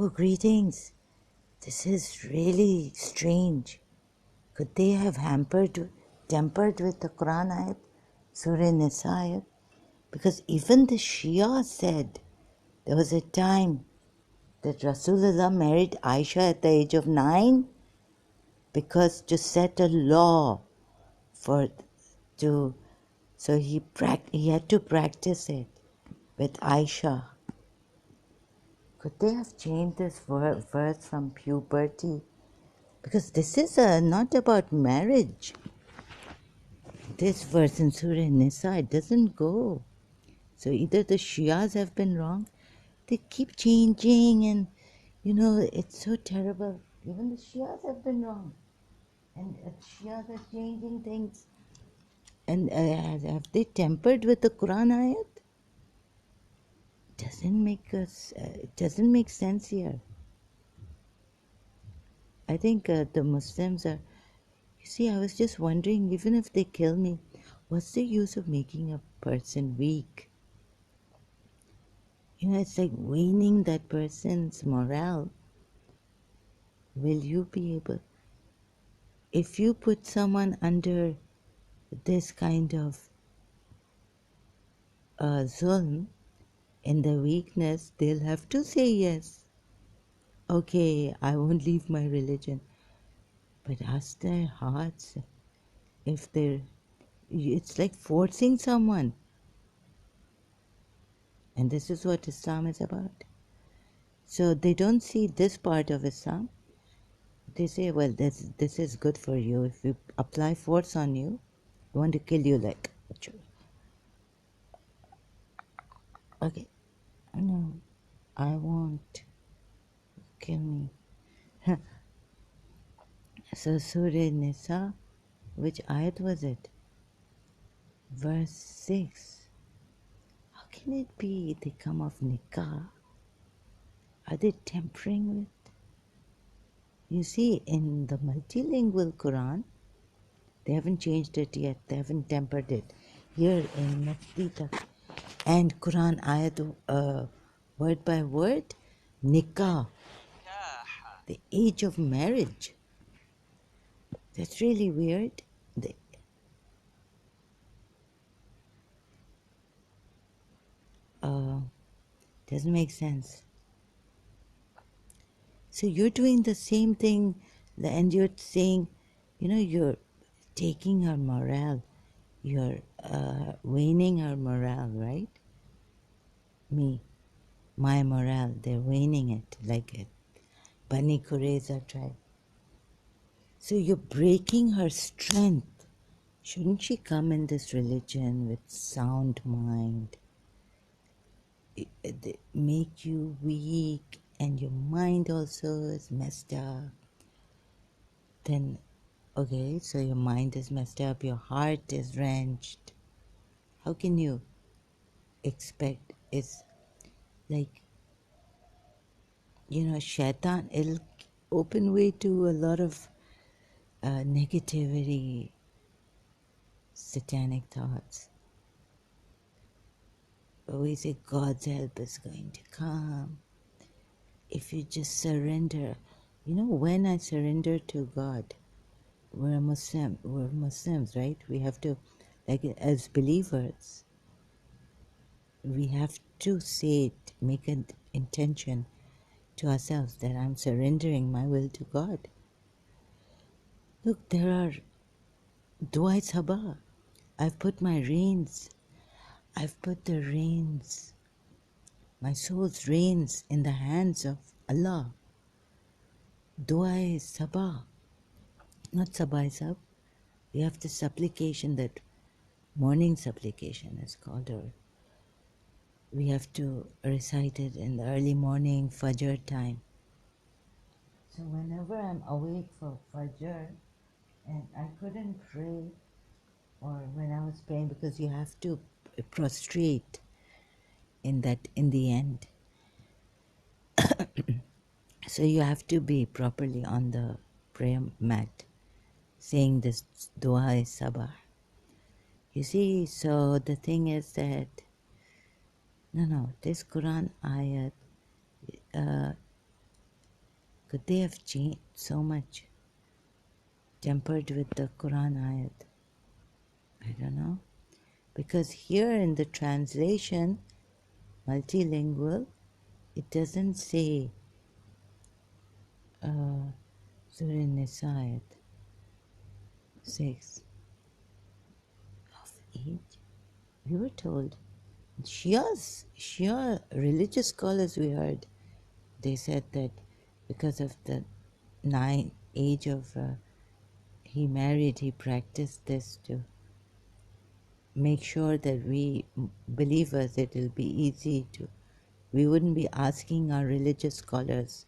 Oh, greetings. This is really strange. Could they have tempered with the Quran ayat, Surah Nisa ayat? Because even the Shia said there was a time that Rasulullah married Aisha at the age of 9 because to set a law for to so he had to practice it with Aisha. Could they have changed this verse from puberty? Because this is not about marriage. This verse in Surah Nisa, it doesn't go. So either the Shias have been wrong, they keep changing, and it's so terrible. Even the Shias have been wrong. And Shias are changing things. And have they tempered with the Quran ayat? It doesn't make sense here. I think the Muslims are. You see, I was just wondering, even if they kill me, what's the use of making a person weak? It's like waning that person's morale. Will you be able? If you put someone under this kind of zulm, in their weakness, they'll have to say yes. Okay, I won't leave my religion. But ask their hearts if it's like forcing someone. And this is what Islam is about. So they don't see this part of Islam. They say, well, this is good for you. If you apply force on you, we want to kill you like. Okay. No, I won't. Kill me. So Surah Nisa, which ayat was it? Verse 6. How can it be they come of nikah? Are they tempering with? You see, in the multilingual Quran, they haven't changed it yet. They haven't tempered it. Here in Mufti and Quran ayat, word by word, nikah, the age of marriage. That's really weird. Doesn't make sense. So you're doing the same thing, and you're saying, you're taking her morale, you're waning her morale, right? My morale, they're waning it like a Bani Qurayza tribe. So you're breaking her strength. Shouldn't she come in this religion with sound mind? They make you weak, and your mind also is messed up. Then, okay, so your mind is messed up, your heart is wrenched. How can you expect? It's like, shaitan, it'll open way to a lot of negativity, satanic thoughts. We say God's help is going to come. If you just surrender, when I surrender to God, we're Muslims, right? We have to, like as believers, we have to say it, make an intention to ourselves that I'm surrendering my will to God. Look, there are Du'ai Sabah. I've put the reins, my soul's reins in the hands of Allah. Du'ai Sabah, not Sabah Sab. We have the supplication, that morning supplication is called, or we have to recite it in the early morning, Fajr time. So whenever I'm awake for Fajr and I couldn't pray, or when I was praying, because you have to prostrate in the end. So you have to be properly on the prayer mat, saying this Dua Sabah. You see, so the thing is that, this Quran ayat, Could they have changed so much, tempered with the Quran ayat? I don't know. Because here in the translation, multilingual, it doesn't say Surah Nisa ayat 6 of age. We were told. Shia religious scholars we heard, they said that because of the age of he married, he practiced this to make sure that we believers, it will be easy to, we wouldn't be asking our religious scholars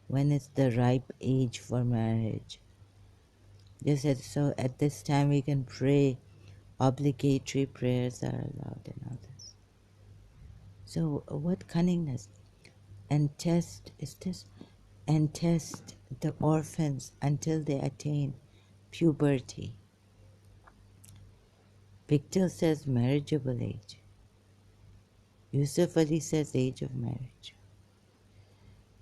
when is the ripe age for marriage. They said, so at this time we can pray, obligatory prayers are allowed and all this. So what cunningness. And test the orphans until they attain puberty. Pictel says marriageable age. Yusuf Ali says age of marriage.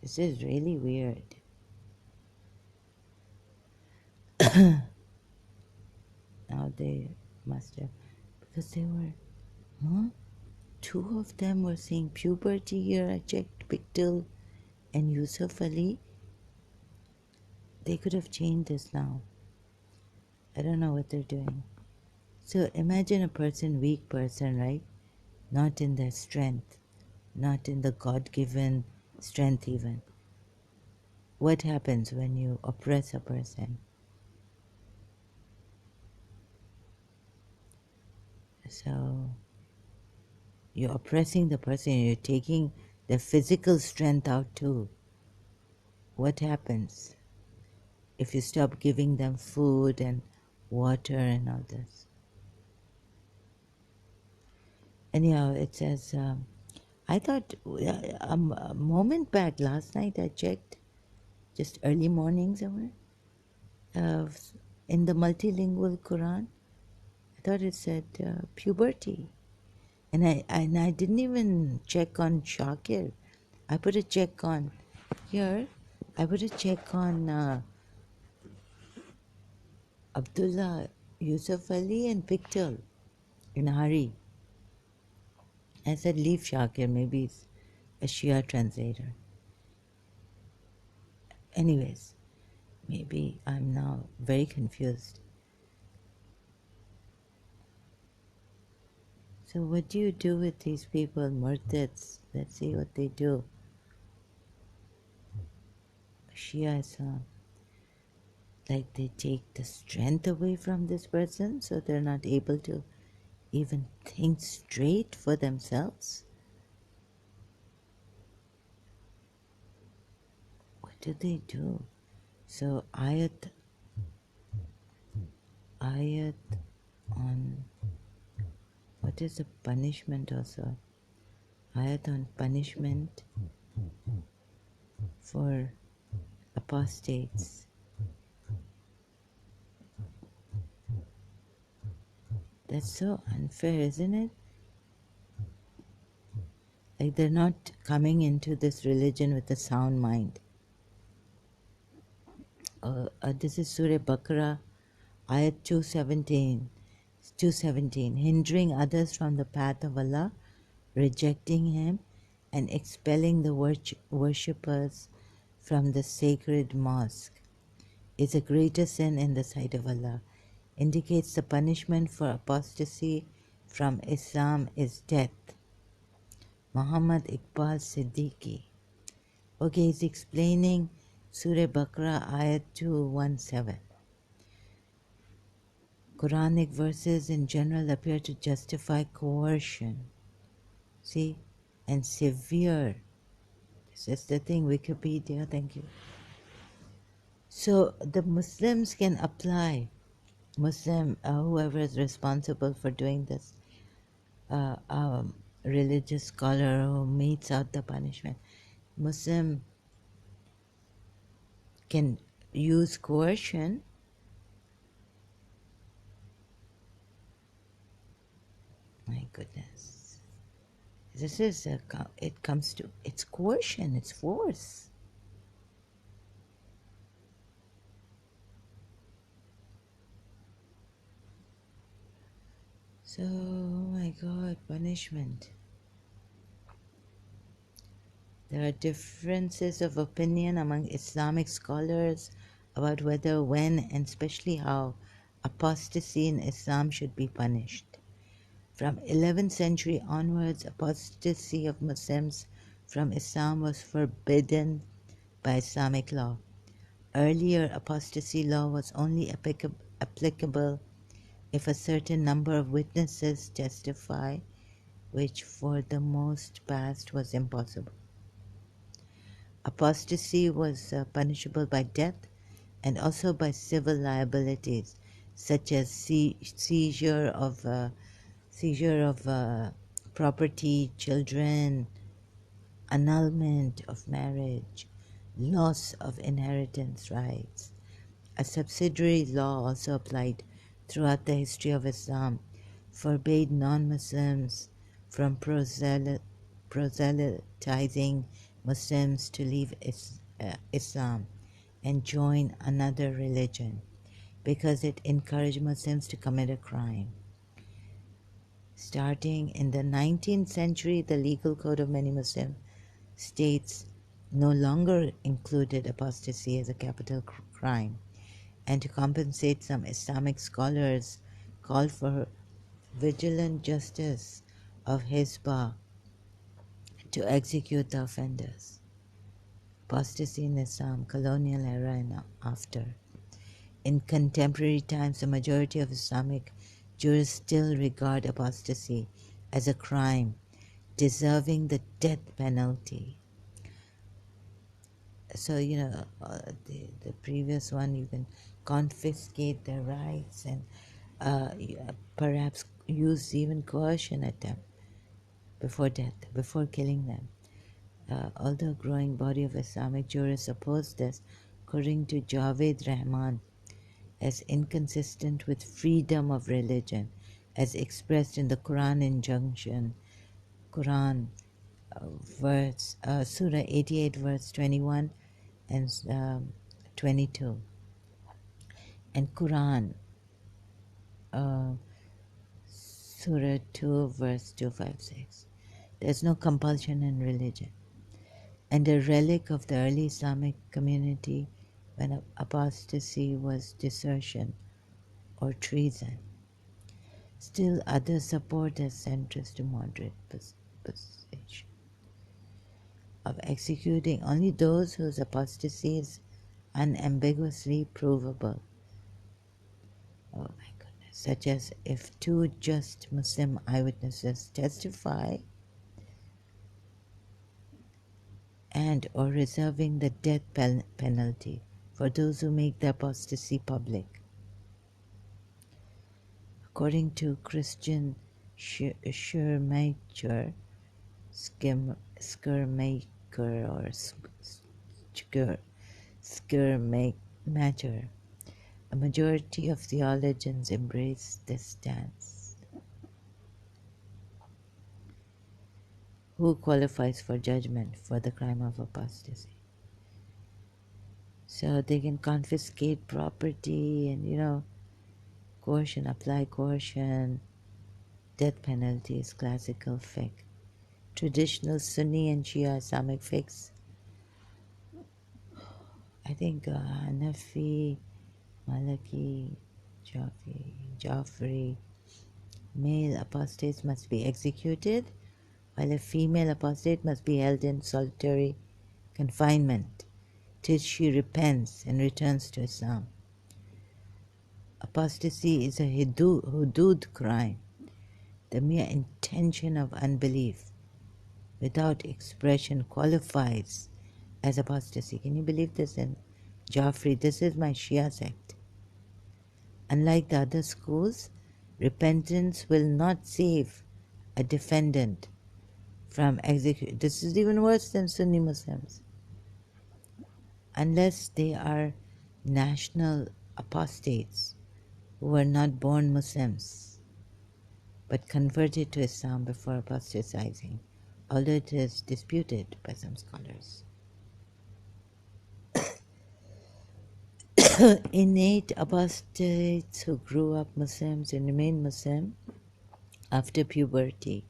This is really weird. Now they must have, because they were, two of them were saying puberty here. I checked Pictel and Yusuf Ali. They could have changed this now. I don't know what they're doing. So imagine a person, weak person, right? Not in their strength, not in the God-given strength even. What happens when you oppress a person? So you're oppressing the person, you're taking their physical strength out too. What happens if you stop giving them food and water and all this? Anyhow, it says, I thought a moment back, last night I checked, just early morning somewhere, in the multilingual Quran, I thought it said puberty. And I didn't even check on Shakir. I put a check on here. I put a check on Abdullah, Yusuf Ali and Pictel in Hari. I said leave Shakir, maybe it's a Shia translator. Anyways, maybe I'm now very confused. So what do you do with these people, murtads? Let's see what they do. Shia Islam. Like they take the strength away from this person so they're not able to even think straight for themselves. What do they do? So ayat on, what is the punishment also? Ayat on punishment for apostates. That's so unfair, isn't it? Like they're not coming into this religion with a sound mind. This is Surah Baqarah, Ayat 217, hindering others from the path of Allah, rejecting Him, and expelling the worshippers from the sacred mosque is a greater sin in the sight of Allah. Indicates the punishment for apostasy from Islam is death. Muhammad Iqbal Siddiqui. Okay, he's explaining Surah Baqarah, Ayat 217. Quranic verses in general appear to justify coercion. See? And severe. This is the thing, Wikipedia, thank you. So the Muslims can apply, whoever is responsible for doing this, religious scholar who metes out the punishment, Muslim can use coercion. My goodness. This is, it's coercion, it's force. So, oh my God, punishment. There are differences of opinion among Islamic scholars about whether, when, and especially how apostasy in Islam should be punished. From 11th century onwards, apostasy of Muslims from Islam was forbidden by Islamic law. Earlier, apostasy law was only applicable if a certain number of witnesses testify, which for the most part was impossible. Apostasy was punishable by death and also by civil liabilities, such as seizure of property, children, annulment of marriage, loss of inheritance rights. A subsidiary law also applied throughout the history of Islam, forbade non-Muslims from proselytizing Muslims to leave Islam and join another religion because it encouraged Muslims to commit a crime. Starting in the 19th century, the legal code of many Muslim states no longer included apostasy as a capital crime, and to compensate, some Islamic scholars called for vigilant justice of Hizbah to execute the offenders. Apostasy in Islam, colonial era and after. In contemporary times, the majority of Islamic jurists still regard apostasy as a crime deserving the death penalty. So, the previous one, you can confiscate their rights and perhaps use even coercion at them before death, before killing them. Although a growing body of Islamic jurists oppose this, according to Javed Rahman, as inconsistent with freedom of religion as expressed in the Quran injunction, Quran Surah 88 verse 21 and 22, and Quran Surah 2 verse 256. There's no compulsion in religion. And a relic of the early Islamic community when apostasy was desertion or treason. Still, others support a centrist to moderate position of executing only those whose apostasy is unambiguously provable. Oh my goodness. Such as if two just Muslim eyewitnesses testify and or reserving the death penalty for those who make the apostasy public. According to Christian Schirmacher, Schirmacher, a majority of theologians embrace this stance. Who qualifies for judgment for the crime of apostasy? So they can confiscate property and, coercion, apply coercion, death penalties, classical fiqh. Traditional Sunni and Shia Islamic fiqhs, I think Hanafi, Maliki, Jafri, male apostates must be executed, while a female apostate must be held in solitary confinement till she repents and returns to Islam. Apostasy is a hudud crime, the mere intention of unbelief without expression qualifies as apostasy. Can you believe this in Jafri? This is my Shia sect. Unlike the other schools, repentance will not save a defendant from execution. This is even worse than Sunni Muslims. Unless they are national apostates who were not born Muslims but converted to Islam before apostatizing, although it is disputed by some scholars. Innate apostates who grew up Muslims and remain Muslim after puberty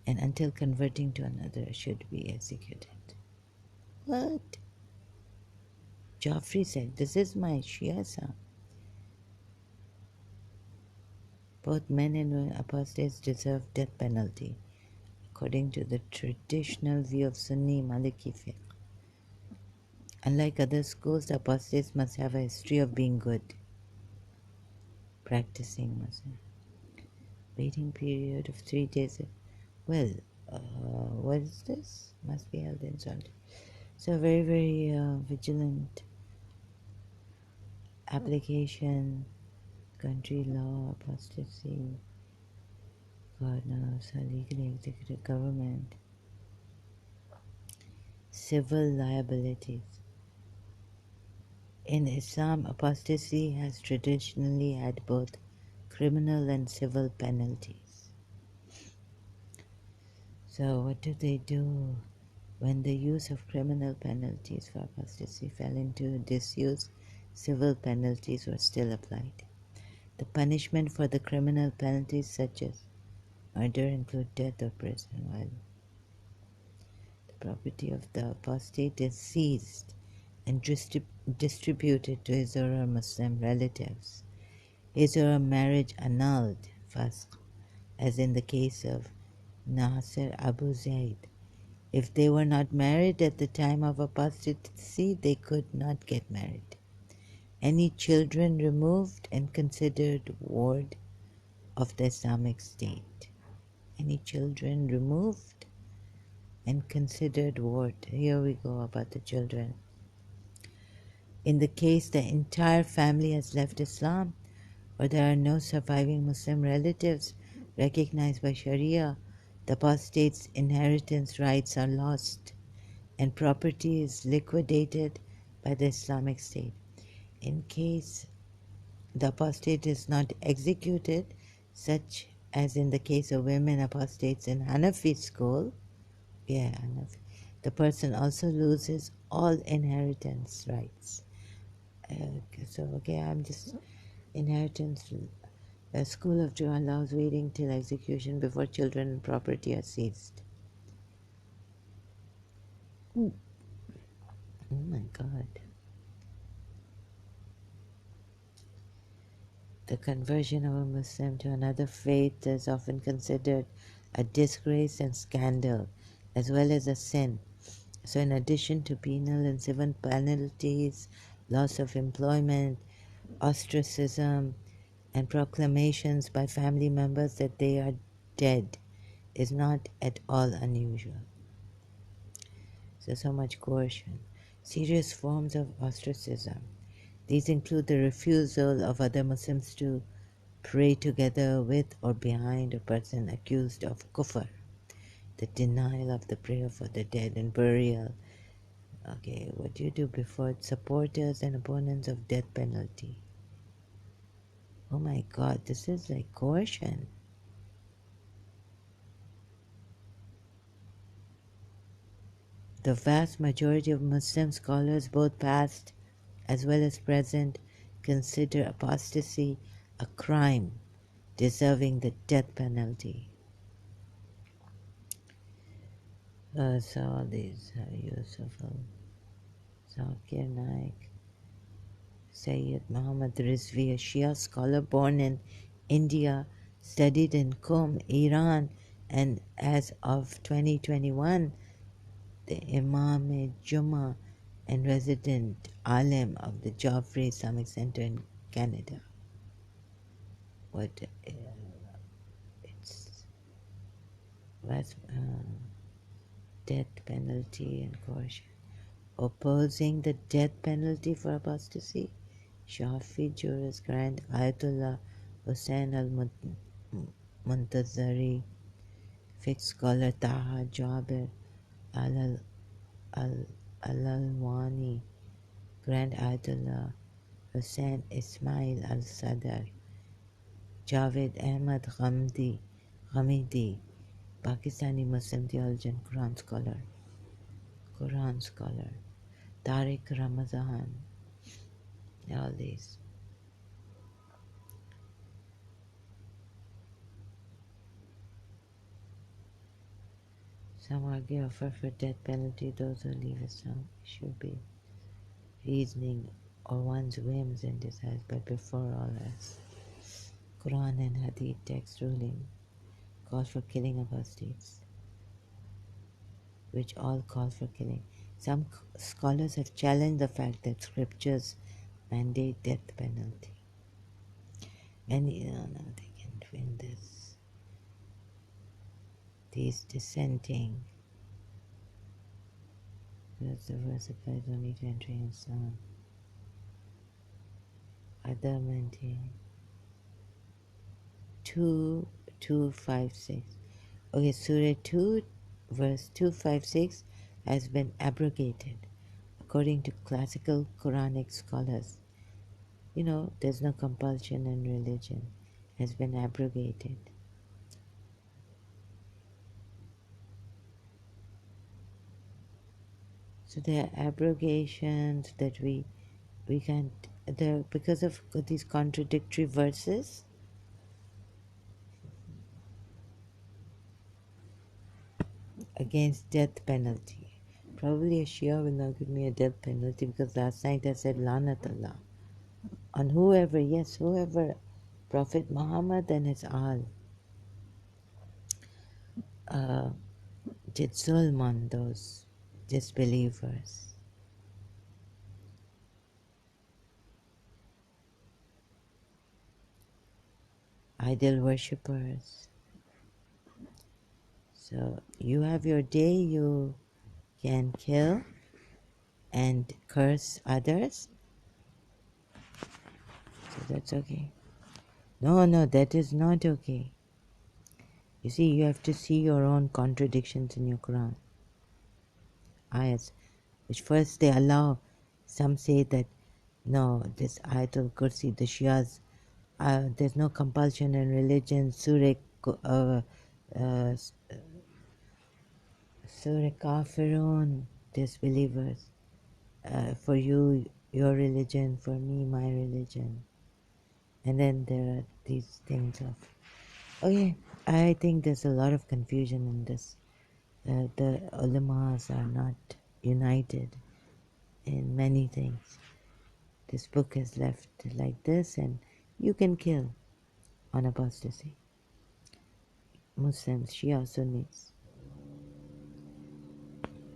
and until converting to another should be executed. What? Joffrey said, this is my Shia son. Both men and women apostates deserve death penalty, according to the traditional view of Sunni Maliki fiqh. Unlike other schools, the apostates must have a history of being good, practicing Muslim. Waiting period of 3 days. Well, what is this? Must be held in Sunday. So very, very vigilant application, country law, apostasy, God knows, legally executive government, civil liabilities. In Islam, apostasy has traditionally had both criminal and civil penalties. So what do they do when the use of criminal penalties for apostasy fell into disuse? Civil penalties were still applied. The punishment for the criminal penalties such as murder include death or prison, while the property of the apostate is seized and distributed to his or her Muslim relatives. His or her marriage annulled, fasq, as in the case of Nasser Abu Zaid. If they were not married at the time of apostasy, they could not get married. Any children removed and considered ward of the Islamic State. Any children removed and considered ward. Here we go about the children. In the case the entire family has left Islam, or there are no surviving Muslim relatives recognized by Sharia, the apostate's inheritance rights are lost and property is liquidated by the Islamic State. In case the apostate is not executed, such as in the case of women apostates in Hanafi school, Hanafi, the person also loses all inheritance rights. I'm just inheritance. The school of Jew allows waiting till execution before children and property are seized. Oh my God. The conversion of a Muslim to another faith is often considered a disgrace and scandal, as well as a sin. So in addition to penal and civil penalties, loss of employment, ostracism, and proclamations by family members that they are dead is not at all unusual. So much coercion. Serious forms of ostracism. These include the refusal of other Muslims to pray together with or behind a person accused of kufr, the denial of the prayer for the dead and burial. Okay, what do you do before supporters and opponents of death penalty? Oh my God, this is like coercion. The vast majority of Muslim scholars, both past as well as present, consider apostasy a crime deserving the death penalty. So all these Yusuf al-Zakir Naik, Sayyid Muhammad Rizvi, a Shia scholar born in India, studied in Qom, Iran, and as of 2021, the Imam-e-Jummah and resident alim of the Joffrey Islamic Center in Canada. It's death penalty and coercion. Opposing the death penalty for apostasy, Shafi jurist Grand Ayatollah Hussain al-Muntazari, fiqh scholar Taha Jaber al-Alwani, Grand Ayatollah Hussain Ismail al-Sadr, Javed Ahmad Ghamidi, Pakistani Muslim theologian, Quran scholar, Tariq Ramazan, all these. Some argue offer for death penalty those who leave Islam should be reasoning or one's whims and desires, but before all else, Quran and Hadith text ruling calls for killing apostates, which all call for killing. Some scholars have challenged the fact that scriptures mandate death penalty. And no, they can't win this. These dissenting. Because the verse applies only to entering Islam. Other maintain 2:256. Okay, Surah 2, verse 256 has been abrogated. According to classical Quranic scholars, there's no compulsion in religion, has been abrogated. So there are abrogations that we can't, because of these contradictory verses. Against death penalty. Probably a Shia will not give me a death penalty because last night I said Lanat Allah on whoever, Prophet Muhammad and his Ahl did zulm on those disbelievers. Idol worshippers. So you have your day, you can kill and curse others. So that's okay. No, that is not okay. You see, you have to see your own contradictions in your Quran. Ayats, which first they allow, some say that no, this Ayatul Kursi, the Shias, there's no compulsion in religion, Surah Kafirun, disbelievers, for you, your religion, for me, my religion. And then there are these things of, okay, I think there's a lot of confusion in this. The ulamas are not united in many things. This book is left like this, and you can kill on apostasy. Muslims, Shia, Sunnis.